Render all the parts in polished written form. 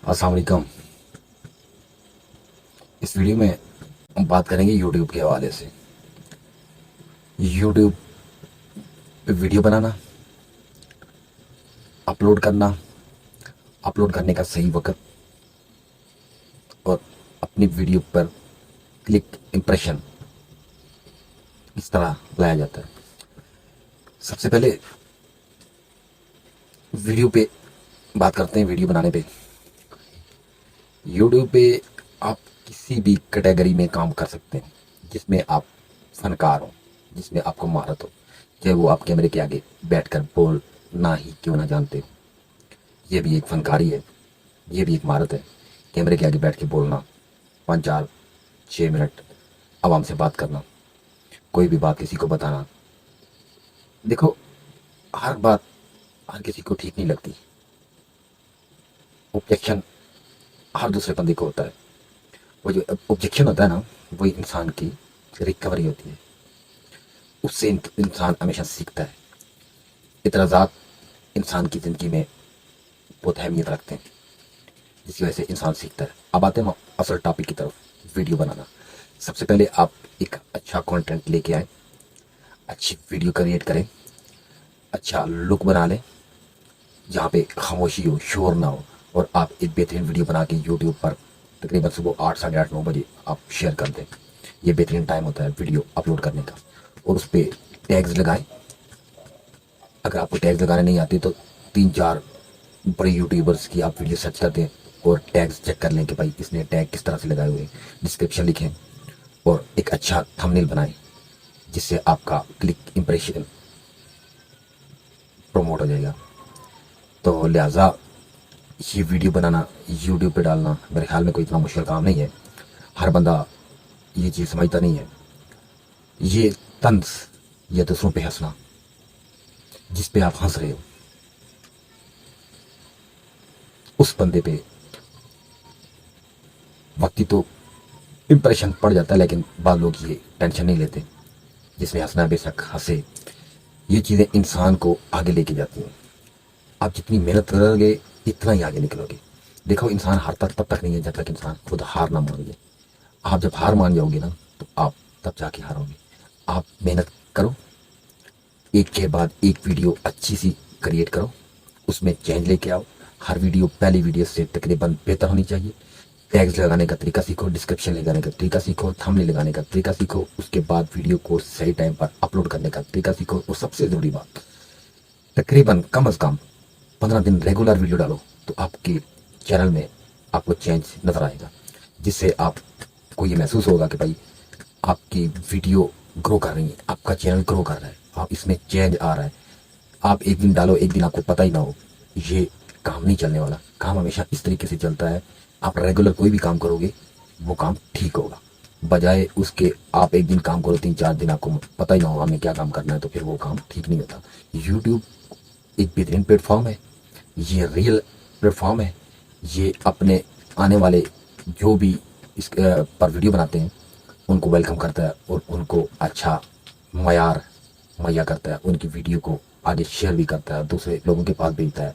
السلام علیکم۔ اس ویڈیو میں ہم بات کریں گے یوٹیوب کے حوالے سے۔ یوٹیوب پہ ویڈیو بنانا، اپلوڈ کرنا، اپلوڈ کرنے کا صحیح وقت اور اپنی ویڈیو پر کلک امپریشن کس طرح لایا جاتا ہے۔ سب سے پہلے ویڈیو پہ بات کرتے ہیں۔ ویڈیو بنانے پہ یوٹیوب پہ آپ کسی بھی کیٹیگری میں کام کر سکتے ہیں جس میں آپ فنکار ہوں، جس میں آپ کو مہارت ہو، چاہے وہ آپ کیمرے کے آگے بیٹھ کر بولنا ہی کیوں نہ جانتے ہو۔ یہ بھی ایک فنکاری ہے، یہ بھی ایک مہارت ہے۔ کیمرے کے آگے بیٹھ کے بولنا، 5 4 6 منٹ عوام سے بات کرنا، کوئی بھی بات کسی کو بتانا۔ دیکھو، ہر بات ہر کسی کو ٹھیک نہیں لگتی۔ اوبجیکشن ہر دوسرے بندے کو ہوتا ہے۔ وہ جو اوبجیکشن ہوتا ہے نا، وہی انسان کی ریکوری ہوتی ہے۔ اس سے انسان ہمیشہ سیکھتا ہے۔ اعتراضات انسان کی زندگی میں بہت اہمیت رکھتے ہیں، جس کی وجہ سے انسان سیکھتا ہے۔ اب آتے ہیں اصل ٹاپک کی طرف، ویڈیو بنانا۔ سب سے پہلے آپ ایک اچھا کانٹینٹ لے کے آئیں، اچھی ویڈیو کریٹ کریں، اچھا لک بنا لیں جہاں پہ خاموشی ہو، شور نہ ہو، اور آپ ایک بہترین ویڈیو بنا کے یوٹیوب پر تقریباً صبح 8 ساڑھے 8 9 بجے آپ شیئر کر دیں۔ یہ بہترین ٹائم ہوتا ہے ویڈیو اپلوڈ کرنے کا۔ اور اس پہ ٹیگز لگائیں۔ اگر آپ کو ٹیگز لگانے نہیں آتے تو 3 4 بڑے یوٹیوبرس کی آپ ویڈیو سرچ کر دیں اور ٹیگز چیک کر لیں کہ بھائی اس نے ٹیگ کس طرح سے لگائے ہوئے ہیں۔ ڈسکرپشن لکھیں اور ایک اچھا تھمبنیل بنائیں جس سے آپ کا کلک امپریشن پروموٹ ہو جائے گا۔ تو لہٰذا یہ ویڈیو بنانا، یوٹیوب پہ ڈالنا میرے خیال میں کوئی اتنا مشکل کام نہیں ہے۔ ہر بندہ یہ چیز سمجھتا نہیں ہے۔ یہ طنز یا دوسروں پہ ہنسنا، جس پہ آپ ہنس رہے ہو، اس بندے پہ وقتی تو امپریشن پڑ جاتا ہے، لیکن بعض لوگ یہ ٹینشن نہیں لیتے۔ جس میں ہنسنا بے شک ہنسے۔ یہ چیزیں انسان کو آگے لے کے جاتی ہیں۔ آپ جتنی محنت کرو گے اتنا ہی آگے نکلو گے۔ دیکھو، انسان ہارتا تب تک نہیں ہے جب تک انسان خود ہار نہ مان لے۔ آپ جب ہار مان جاؤ گے نا تو آپ تب جا کے ہارو گے۔ آپ محنت کرو، ایک کے بعد ایک ویڈیو اچھی سی کریٹ کرو، اس میں چینج لے کے آؤ۔ ہر ویڈیو پہلی ویڈیو سے تقریباً بہتر ہونی چاہیے۔ ٹیگز لگانے کا طریقہ سیکھو، ڈسکرپشن لگانے کا طریقہ سیکھو، تھمبنیل لگانے کا طریقہ سیکھو۔ اس کے بعد ویڈیو کو صحیح ٹائم پر اپلوڈ کرنے کا طریقہ سیکھو۔ اور سب سے ضروری بات، تقریباً کم از کم 15 دن ریگولر ویڈیو ڈالو تو آپ کے چینل میں آپ کو چینج نظر آئے گا، جس سے آپ کو یہ محسوس ہوگا کہ بھائی آپ کی ویڈیو گرو کر رہی ہے، آپ کا چینل گرو کر رہا ہے، آپ اس میں چینج آ رہا ہے۔ آپ ایک دن ڈالو، ایک دن آپ کو پتہ ہی نہ ہو، یہ کام نہیں چلنے والا۔ کام ہمیشہ اس طریقے سے چلتا ہے، آپ ریگولر کوئی بھی کام کرو گے وہ کام ٹھیک ہوگا، بجائے اس کے آپ ایک دن کام کرو، 3 4 دن آپ کو پتہ ہی نہ ہو ہمیں کیا کام کرنا ہے، تو پھر وہ کام ٹھیک نہیں ہوتا۔ یوٹیوب ایک بہترین پلیٹ فارم ہے، یہ ریئل پلیٹ فارم ہے۔ یہ اپنے آنے والے جو بھی اس پر ویڈیو بناتے ہیں ان کو ویلکم کرتا ہے اور ان کو اچھا معیار مہیا کرتا ہے، ان کی ویڈیو کو آگے شیئر بھی کرتا ہے، دوسرے لوگوں کے پاس بھیجتا ہے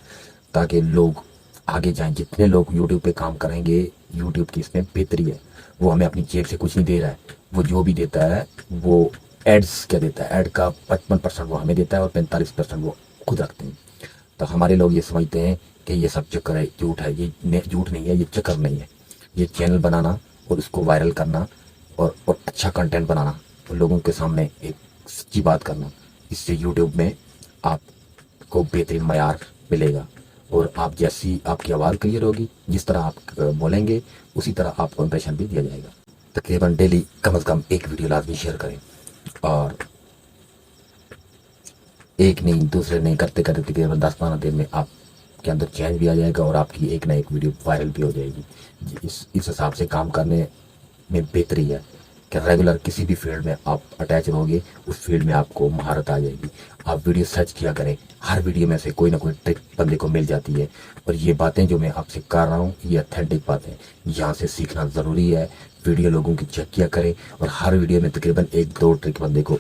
تاکہ لوگ آگے جائیں۔ جتنے لوگ یوٹیوب پہ کام کریں گے، یوٹیوب کی اس میں بہتری ہے۔ وہ ہمیں اپنی جیب سے کچھ نہیں دے رہا ہے، وہ جو بھی دیتا ہے وہ ایڈس کیا دیتا ہے، ایڈ کا 55% وہ ہمیں دیتا ہے اور 45% وہ خود رکھتے ہیں۔ تو ہمارے لوگ یہ سمجھتے ہیں کہ یہ سب چکر ہے، جھوٹ ہے۔ یہ جھوٹ نہیں ہے، یہ چکر نہیں ہے۔ یہ چینل بنانا اور اس کو وائرل کرنا اور اچھا کنٹینٹ بنانا اور لوگوں کے سامنے ایک سچی بات کرنا، اس سے یوٹیوب میں آپ کو بہترین معیار ملے گا۔ اور آپ جیسی آپ کی آواز کلیئر ہوگی، جس طرح آپ بولیں گے اسی طرح آپ کو امپریشن بھی دیا جائے گا۔ تقریباً ڈیلی کم از کم ایک ویڈیو لازمی شیئر کریں، اور ایک نہیں دوسرے نہیں کرتے کرتے تقریباً 10 15 دن میں آپ کے اندر چینج بھی آ جائے گا اور آپ کی ایک نہ ایک ویڈیو وائرل بھی ہو جائے گی۔ اس حساب سے کام کرنے میں بہتری ہے کہ ریگولر کسی بھی فیلڈ میں آپ اٹیچ رہو گے، اس فیلڈ میں آپ کو مہارت آ جائے گی۔ آپ ویڈیو سرچ کیا کریں، ہر ویڈیو میں سے کوئی نہ کوئی ٹرک بندے کو مل جاتی ہے۔ اور یہ باتیں جو میں آپ سے کر رہا ہوں یہ اتھینٹک باتیں، یہاں سے سیکھنا ضروری ہے۔ ویڈیو لوگوں کی چیک کیا کریں، اور ہر ویڈیو میں تقریباً 1 2 ٹرک بندے کو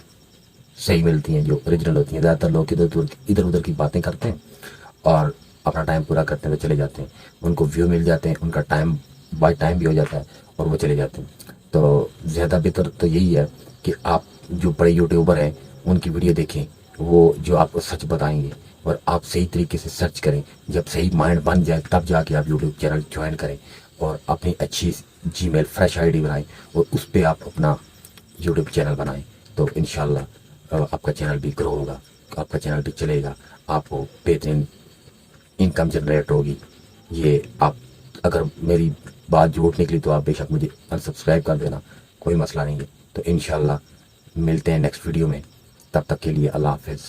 صحیح ملتی ہیں جو اوریجنل ہوتی ہیں۔ زیادہ تر لوگ ادھر ادھر کی باتیں کرتے ہیں اور اپنا ٹائم پورا کرتے ہوئے چلے جاتے ہیں، ان کو ویو مل جاتے ہیں، ان کا ٹائم بائی ٹائم بھی ہو جاتا ہے اور وہ چلے جاتے ہیں۔ تو زیادہ بہتر تو یہی ہے کہ آپ جو بڑے یوٹیوبر ہیں ان کی ویڈیو دیکھیں، وہ جو آپ کو سچ بتائیں گے، اور آپ صحیح طریقے سے سرچ کریں، جب صحیح مائنڈ بن جائے تب جا کے آپ یوٹیوب چینل جوائن کریں، اور اپنی اچھی جی میل فریش آئی ڈی بنائیں اور اس پہ آپ اپنا یوٹیوب چینل بنائیں، تو انشاءاللہ آپ کا چینل بھی گرو ہوگا، آپ کا چینل بھی چلے گا، آپ کو بہترین انکم جنریٹ ہوگی۔ یہ آپ اگر میری بات جھوٹ نکلی تو آپ بے شک مجھے انسبسکرائب کر دینا، کوئی مسئلہ نہیں ہے۔ تو انشاءاللہ ملتے ہیں نیکسٹ ویڈیو میں، تب تک کے لیے اللہ حافظ۔